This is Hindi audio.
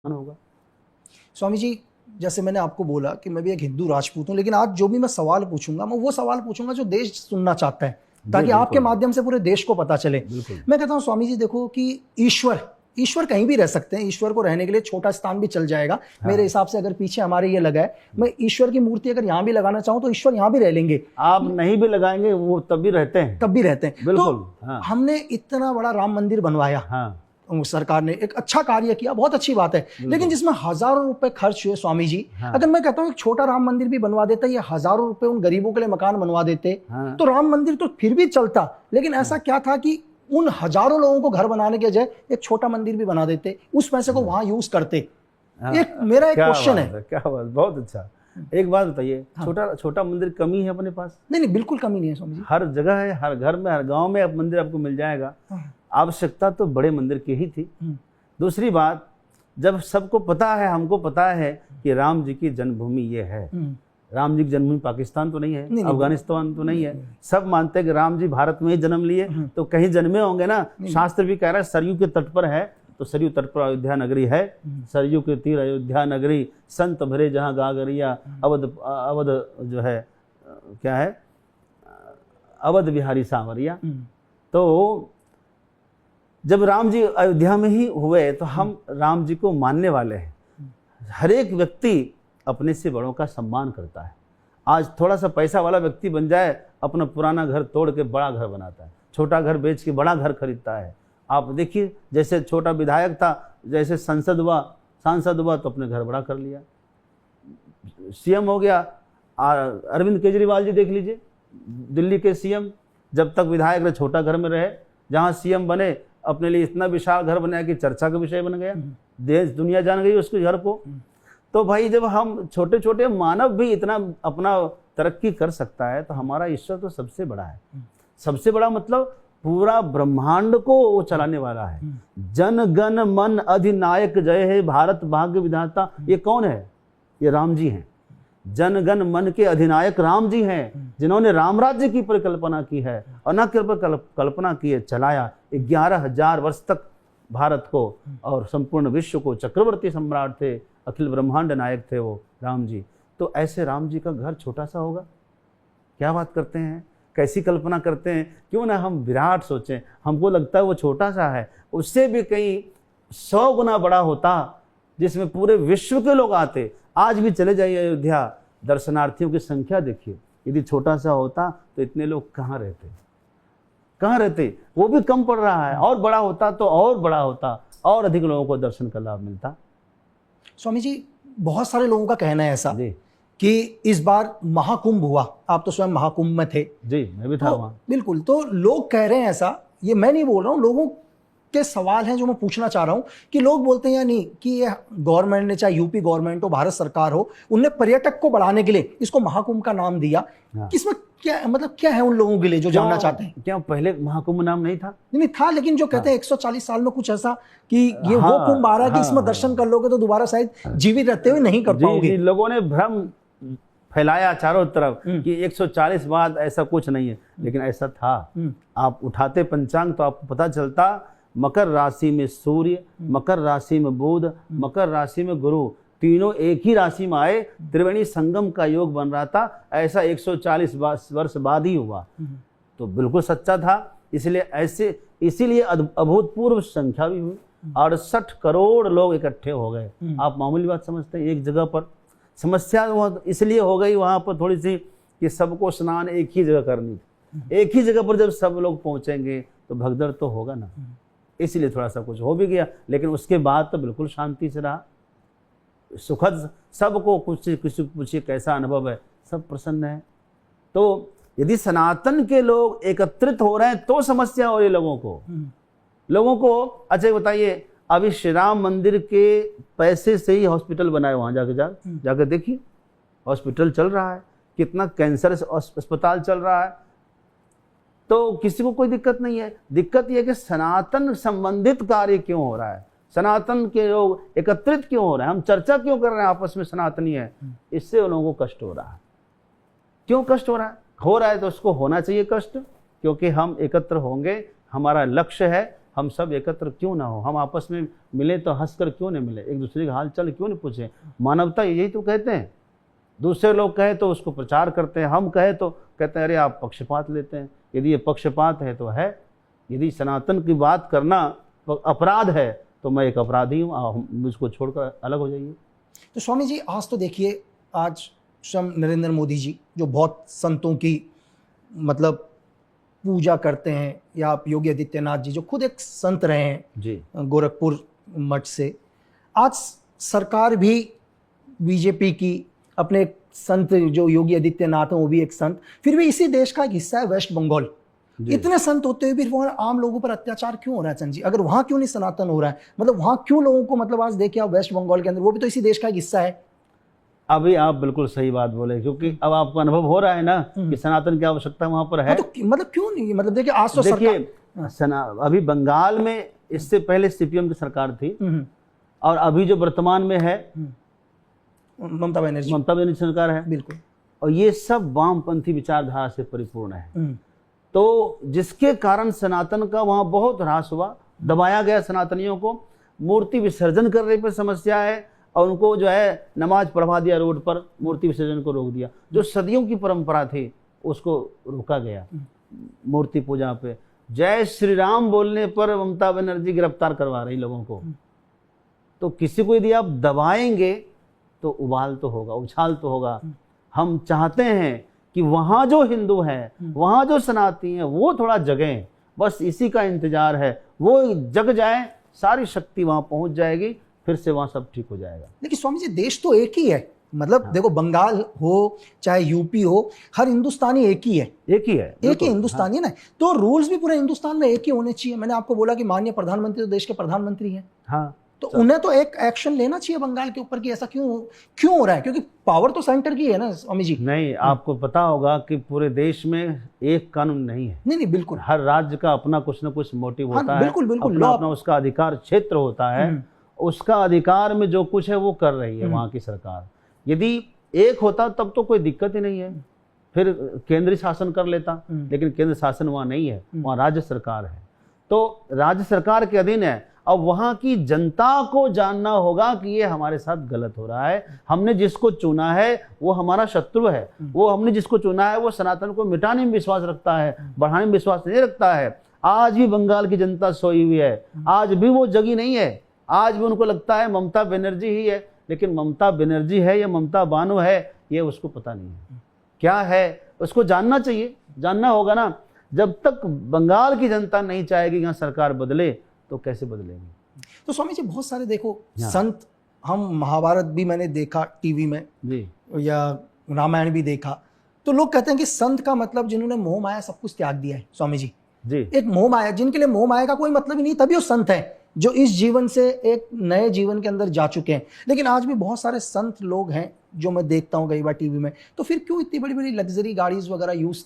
होगा। स्वामी जी, जैसे मैंने आपको बोला कि मैं भी एक हिंदू राजपूत हूँ, लेकिन आज जो भी मैं सवाल पूछूंगा मैं वो सवाल पूछूंगा जो देश सुनना चाहता है, ताकि आपके माध्यम से पूरे देश को पता चले। मैं कहता हूँ स्वामी जी देखो कि ईश्वर कहीं भी रह सकते हैं, ईश्वर को रहने के लिए छोटा स्थान भी चल जाएगा। हाँ। मेरे हिसाब से अगर पीछे हमारे ये लगा है, मैं ईश्वर की मूर्ति अगर यहाँ भी लगाना चाहूँ तो ईश्वर यहाँ भी रह लेंगे। आप नहीं भी लगाएंगे वो तब भी रहते हैं, बिल्कुल। तो हाँ। हमने इतना बड़ा राम मंदिर बनवाया, हाँ। सरकार ने एक अच्छा कार्य किया, बहुत अच्छी बात है, लेकिन जिसमें हजारों रुपए खर्च हुए स्वामी जी, हाँ। अगर मैं कहता हूँ एक छोटा राम मंदिर भी बनवा देता, ये हजारों रुपए उन गरीबों के लिए मकान बनवा देते, हाँ। तो राम मंदिर तो फिर भी चलता। लेकिन ऐसा क्या था कि उन हजारों लोगों को घर बनाने के बजाय एक छोटा मंदिर भी बना देते, उस पैसे को वहां यूज करते। मेरा एक क्वेश्चन है। क्या बात, बहुत अच्छा। एक बात बताइए, हाँ। छोटा मंदिर कमी है अपने पास? नहीं, बिल्कुल कमी नहीं है स्वामी जी, हर जगह है, हर घर में, हर गांव में अब मंदिर आपको मिल जाएगा। आवश्यकता तो बड़े मंदिर की ही थी। दूसरी बात, जब सबको पता है, हमको पता है कि राम जी की जन्मभूमि ये है, राम जी की जन्मभूमि पाकिस्तान तो नहीं है, अफगानिस्तान तो नहीं है, सब मानते हैं कि राम जी भारत में ही जन्म लिए, तो कहीं जन्मे होंगे ना। शास्त्र भी कह रहा है सरयू के तट पर है, तो सरयू तट पर अयोध्या नगरी है, सरयू के तीर अयोध्या नगरी, संत भरे जहाँ गागरिया, अवध जो है क्या है, अवध बिहारी सांवरिया। तो जब राम जी अयोध्या में ही हुए तो हम राम जी को मानने वाले हैं। हर एक व्यक्ति अपने से बड़ों का सम्मान करता है। आज थोड़ा सा पैसा वाला व्यक्ति बन जाए, अपना पुराना घर तोड़ के बड़ा घर बनाता है, छोटा घर बेच के बड़ा घर खरीदता है। आप देखिए, जैसे छोटा विधायक था, जैसे सांसद हुआ तो अपने घर बड़ा कर लिया, सीएम हो गया। अरविंद केजरीवाल जी देख लीजिए, दिल्ली के सीएम, जब तक विधायक रहे छोटा घर में रहे, जहाँ सीएम बने अपने लिए इतना विशाल घर बनाया कि चर्चा का विषय बन गया, देश दुनिया जान गई उसके घर को। तो भाई जब हम छोटे छोटे मानव भी इतना अपना तरक्की कर सकता है, तो हमारा ईश्वर तो सबसे बड़ा है। सबसे बड़ा मतलब पूरा ब्रह्मांड को वो चलाने वाला है। जन गण मन अधिनायक जय है भारत भाग्य विधाता। ये कौन है? ये राम जी हैं। जन गण मन के अधिनायक राम जी हैं, जिन्होंने राम राज्य की परिकल्पना की है, और न केवल कल्पना की है, चलाया। 11,000 वर्ष तक भारत को और संपूर्ण विश्व को चक्रवर्ती सम्राट थे, अखिल ब्रह्मांड नायक थे वो राम जी। तो ऐसे राम जी का घर छोटा सा होगा? क्या बात करते हैं, कैसी कल्पना करते हैं। क्यों ना हम विराट सोचें, हमको लगता है वो छोटा सा है, उससे भी कहीं 100 गुना बड़ा होता, जिसमें पूरे विश्व के लोग आते। आज भी चले जाइए अयोध्या, दर्शनार्थियों की संख्या देखिए, यदि छोटा सा होता तो इतने लोग कहाँ रहते। वो भी कम पड़ रहा है, और बड़ा होता तो और बड़ा होता, और अधिक लोगों को दर्शन का लाभ मिलता। स्वामी जी, बहुत सारे लोगों का कहना है ऐसा कि इस बार महाकुंभ हुआ, आप तो स्वयं महाकुंभ में थे। जी, मैं भी था वहां। बिल्कुल, तो लोग कह रहे हैं ऐसा, ये मैं नहीं बोल रहा हूँ, लोगों के सवाल हैं जो मैं पूछना चाह रहा हूं कि लोग बोलते हैं या नहीं कि ये गवर्नमेंट ने, चाहे यूपी गवर्नमेंट हो, भारत सरकार हो, उनने पर्यटक को बढ़ाने के लिए इसको महाकुंभ का नाम दिया। इसमें क्या मतलब, क्या है उन लोगों के लिए जो जानना चाहते हैं? क्या पहले महाकुंभ नाम नहीं था? नहीं था, लेकिन जो कहते हैं 140 साल में कुछ ऐसा कि ये वो कुंभ आ रहा है कि इसमें दर्शन कर लोगे तो दोबारा शायद जीवित रहते हुए नहीं कर पाओगे। लोगों ने भ्रम फैलाया चारों तरफ कि 140 बाद ऐसा कुछ नहीं है, लेकिन ऐसा था। आप उठाते पंचांग तो आपको पता चलता, मकर राशि में सूर्य, मकर राशि में बुध, मकर राशि में गुरु, तीनों एक ही राशि में आए, त्रिवेणी संगम का योग बन रहा था। ऐसा 140 वर्ष बाद ही हुआ, तो बिल्कुल सच्चा था। इसीलिए अभूतपूर्व संख्या भी हुई, 68 करोड़ लोग इकट्ठे हो गए। आप मामूली बात समझते हैं एक जगह पर? समस्या इसलिए हो गई वहां पर थोड़ी सी कि सबको स्नान एक ही जगह करनी थी। एक ही जगह पर जब सब लोग पहुंचेंगे तो भगदड़ तो होगा ना, इसलिए थोड़ा सा कुछ हो भी गया, लेकिन उसके बाद तो बिल्कुल शांति से रहा, सुखद। सबको कुछ किसी पूछिए कैसा अनुभव है, सब प्रसन्न है। तो यदि सनातन के लोग एकत्रित हो रहे हैं तो समस्या हो रही है लोगों को। अच्छा बताइए, अभी श्री राम मंदिर के पैसे से ही हॉस्पिटल बनाए, वहां जाके देखिए, हॉस्पिटल चल रहा है, कितना कैंसर अस्पताल चल रहा है, तो किसी को कोई दिक्कत नहीं है। दिक्कत यह है कि सनातन संबंधित कार्य क्यों हो रहा है, सनातन के लोग एकत्रित क्यों हो रहे हैं, हम चर्चा क्यों कर रहे हैं आपस में सनातनी है, इससे उन लोगों को कष्ट हो रहा है। क्यों कष्ट हो रहा है तो उसको होना चाहिए कष्ट, क्योंकि हम एकत्र होंगे, हमारा लक्ष्य है, हम सब एकत्र क्यों ना हो, हम आपस में मिले तो हंसकर क्यों नहीं मिले, एक दूसरे का हाल चाल क्यों नहीं पूछे। मानवता यही तो कहते हैं। दूसरे लोग कहे तो उसको प्रचार करते हैं, हम कहे तो कहते हैं अरे आप पक्षपात लेते हैं। यदि ये पक्षपात है तो है, यदि सनातन की बात करना अपराध है तो मैं एक अपराधी हूँ, मुझको छोड़कर अलग हो जाइए। तो स्वामी जी आज तो देखिए, आज स्वयं नरेंद्र मोदी जी जो बहुत संतों की मतलब पूजा करते हैं, या आप योगी आदित्यनाथ जी जो खुद एक संत रहे हैं जी, गोरखपुर मठ से, आज सरकार भी बीजेपी की अपने एक संत जो योगी आदित्यनाथ हैं वो भी एक संत, फिर भी इसी देश का एक हिस्सा है वेस्ट बंगाल। इतने संत होते हुए भी वहाँ आम लोगों पर अत्याचार क्यों हो रहा है चंद जी? अगर वहाँ क्यों नहीं सनातन हो रहा है, मतलब वहाँ क्यों लोगों को, मतलब आज देखिए आप वेस्ट बंगाल के अंदर, वो भी तो इसी देश का एक हिस्सा है। अभी आप बिल्कुल सही बात बोले, क्योंकि अब आपको अनुभव हो रहा है ना कि सनातन की आवश्यकता वहां पर है। तो मतलब क्यों नहीं, मतलब देखिए आज तो देखिए अभी बंगाल में इससे पहले सीपीएम की सरकार थी, और अभी जो वर्तमान में है ममता बनर्जी सरकार है, बिल्कुल, और ये सब वामपंथी विचारधारा से परिपूर्ण है। तो जिसके कारण सनातन का वहां बहुत ह्रास हुआ, दबाया गया सनातनियों को, मूर्ति विसर्जन करने पर समस्या है, और उनको जो है नमाज पढ़वा दिया रोड पर, मूर्ति विसर्जन को रोक दिया। जो सदियों की परंपरा थी उसको रोका गया मूर्ति पूजा पे। जय श्री राम बोलने पर ममता बनर्जी गिरफ्तार करवा रही लोगों को। तो किसी को यदि आप दबाएंगे तो उबाल तो होगा, उछाल तो होगा। हम चाहते हैं कि वहाँ जो हिंदू हैं, वहाँ जो सनातनी हैं, वो थोड़ा जगें, बस इसी का इंतजार है। वो जग जाए, सारी शक्ति वहाँ पहुँच जाएगी, फिर से वहाँ सब ठीक हो जाएगा। लेकिन स्वामी जी देश तो एक ही है, मतलब देखो बंगाल हो चाहे यूपी हो, हर हिंदुस्तानी एक ही है, एक ही हिंदुस्तानी है ना। तो रूल्स भी पूरे हिंदुस्तान में एक ही होने चाहिए। मैंने आपको बोला कि माननीय प्रधानमंत्री तो देश के प्रधानमंत्री हैं, हाँ, तो उन्हें तो एक एक्शन लेना चाहिए बंगाल के ऊपर कि ऐसा क्यों हो रहा है, क्योंकि पावर तो सेंटर की है ना स्वामी जी। नहीं, आपको पता होगा कि पूरे देश में एक कानून नहीं है। नहीं बिल्कुल, हर राज्य का अपना कुछ न कुछ मोटिव होता है, बिल्कुल अपना उसका अधिकार क्षेत्र होता है, उसका अधिकार में जो कुछ है वो कर रही है वहाँ की सरकार। यदि एक होता तब तो कोई दिक्कत ही नहीं है, फिर केंद्रीय शासन कर लेता, लेकिन केंद्र शासन वहाँ नहीं है, वहाँ राज्य सरकार है। तो राज्य सरकार के अधीन है। अब वहाँ की जनता को जानना होगा कि ये हमारे साथ गलत हो रहा है, हमने जिसको चुना है वो हमारा शत्रु है, वो हमने जिसको चुना है वो सनातन को मिटाने में विश्वास रखता है, बढ़ाने में विश्वास नहीं रखता है। आज भी बंगाल की जनता सोई हुई है, आज भी वो जगी नहीं है, आज भी उनको लगता है ममता बनर्जी ही है, लेकिन ममता बनर्जी है या ममता बानो है ये उसको पता नहीं है। क्या है उसको जानना चाहिए, जानना होगा ना। जब तक बंगाल की जनता नहीं चाहेगी यहाँ सरकार बदले तो कैसे बदलेगी। तो स्वामी जी बहुत सारे देखो संत, हम महाभारत भी मैंने देखा टीवी में जी, या रामायण भी देखा, तो लोग कहते हैं कि संत का मतलब जिन्होंने मोह माया सब कुछ त्याग दिया है स्वामी जी। एक मोह माया, जिनके लिए मोह माया का कोई मतलब ही नहीं, तभी वो संत है, जो इस जीवन से एक नए जीवन के अंदर जा चुके हैं। लेकिन आज भी बहुत सारे संत लोग हैं जो मैं देखता हूँ कई बार टीवी में, तो फिर क्यों इतनी बड़ी बड़ी लग्जरी गाड़ीज वगैरह यूज